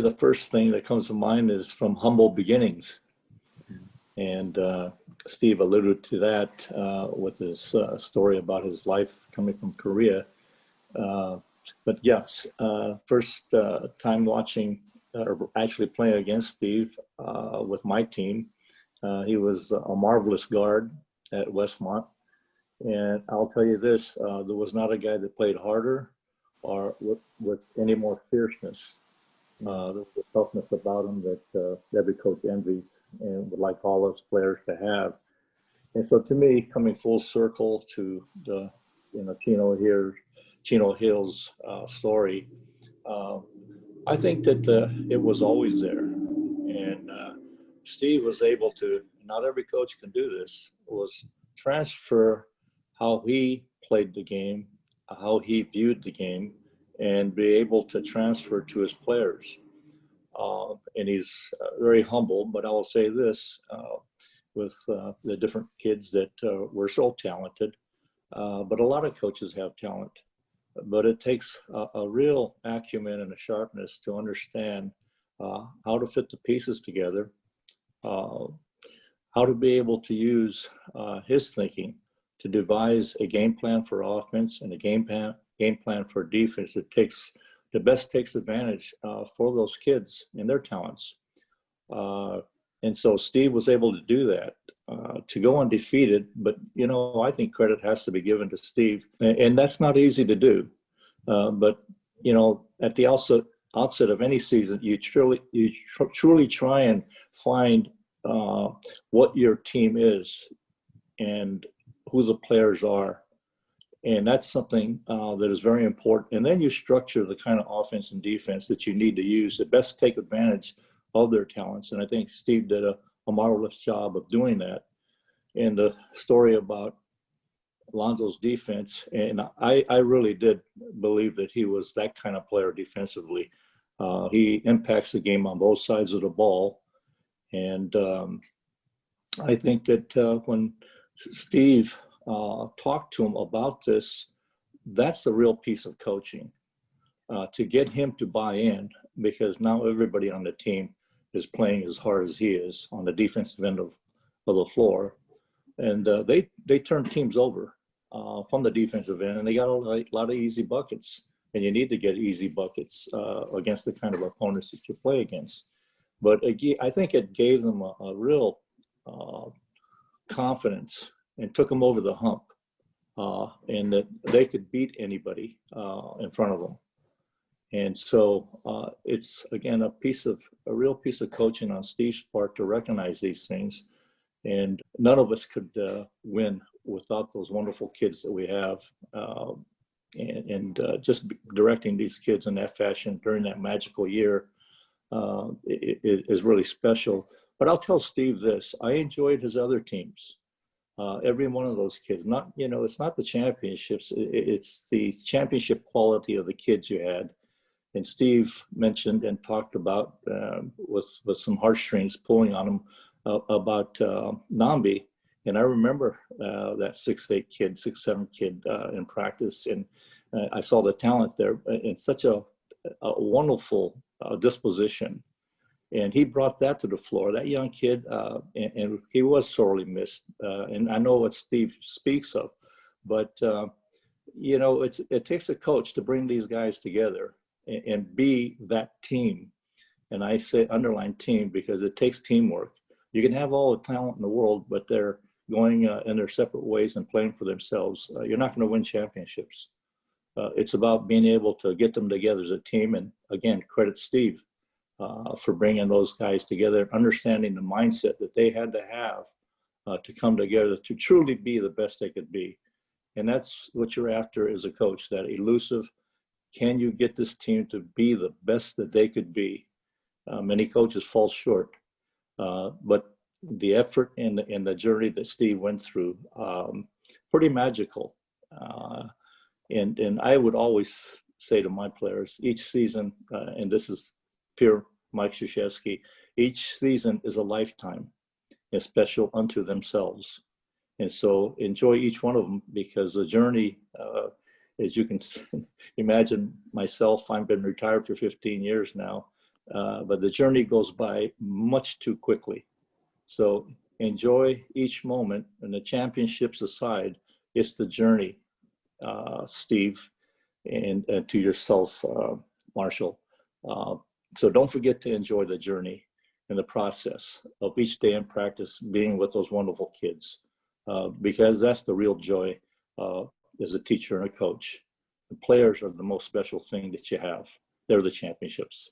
The first thing that comes to mind is from humble beginnings. And Steve alluded to that with his story about his life coming from Korea. But yes, first time watching or actually playing against Steve with my team. He was a marvelous guard at Westmont. And I'll tell you this, there was not a guy that played harder or with any more fierceness. There was a toughness about him that every coach envies and would like all those players to have. And so to me, coming full circle to the Chino Hills story, I think that it was always there. And Steve was able to, not every coach can do this, was transfer how he played the game, how he viewed the game, and be able to transfer to his players. And he's very humble, but I will say this, with the different kids that were so talented, but a lot of coaches have talent, but it takes a real acumen and a sharpness to understand how to fit the pieces together, how to be able to use his thinking to devise a game plan for offense and a game plan for defense that best takes advantage for those kids and their talents. And so Steve was able to do that, to go undefeated. But, I think credit has to be given to Steve. And that's not easy to do. But, at the outset of any season, you truly try and find what your team is and who the players are. And that's something that is very important. And then you structure the kind of offense and defense that you need to use to best take advantage of their talents. And I think Steve did a marvelous job of doing that. And the story about Alonzo's defense, and I really did believe that he was that kind of player defensively. He impacts the game on both sides of the ball. And I think that when Steve talked to him about this, that's the real piece of coaching, to get him to buy in, because now everybody on the team is playing as hard as he is on the defensive end of the floor. And they turned teams over from the defensive end, and they got a lot of easy buckets. And you need to get easy buckets against the kind of opponents that you play against. But again, I think it gave them a real confidence and took them over the hump, and that they could beat anybody in front of them. And so it's, again, a real piece of coaching on Steve's part to recognize these things. And none of us could win without those wonderful kids that we have. And just directing these kids in that fashion during that magical year is really special. But I'll tell Steve this, I enjoyed his other teams. Every one of those kids, it's not the championships, it's the championship quality of the kids you had. And Steve mentioned and talked about with some heartstrings pulling on him about Nambi. And I remember that 6'7" kid in practice. And I saw the talent there in such a wonderful disposition. And he brought that to the floor, that young kid, and he was sorely missed. And I know what Steve speaks of, but, it takes a coach to bring these guys together and be that team. And I say underline team because it takes teamwork. You can have all the talent in the world, but they're going in their separate ways and playing for themselves. You're not going to win championships. It's about being able to get them together as a team. And again, credit Steve for bringing those guys together, understanding the mindset that they had to have to come together to truly be the best they could be. And that's what you're after as a coach, that elusive, can you get this team to be the best that they could be? Many coaches fall short, but the effort and the journey that Steve went through, pretty magical. And I would always say to my players, each season, and this is pure Mike Krzyzewski, each season is a lifetime, and special unto themselves. And so enjoy each one of them, because the journey, as you can imagine myself, I've been retired for 15 years now. but the journey goes by much too quickly. So enjoy each moment, and the championships aside, it's the journey, Steve, and to yourself, Marshall. So don't forget to enjoy the journey and the process of each day in practice, being with those wonderful kids, because that's the real joy as a teacher and a coach. The players are the most special thing that you have. They're the championships.